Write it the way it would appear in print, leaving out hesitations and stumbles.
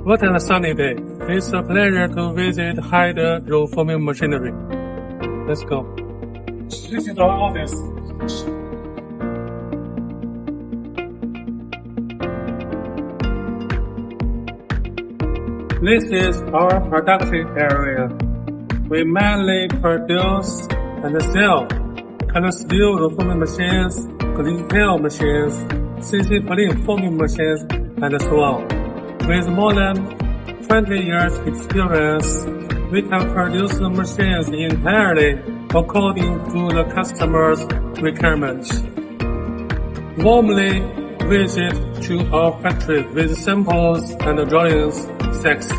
What a sunny day. It's a pleasure to visit Hyde roll forming machinery. Let's go. This is our office. This is our production area. We mainly produce and sell colored steel roll forming machines, clean tail machines, CNC plating forming machines, and so on. With more than 20 years experience, we can produce the machines entirely according to the customer's requirements. Warmly visit to our factory with samples and drawings. Thanks.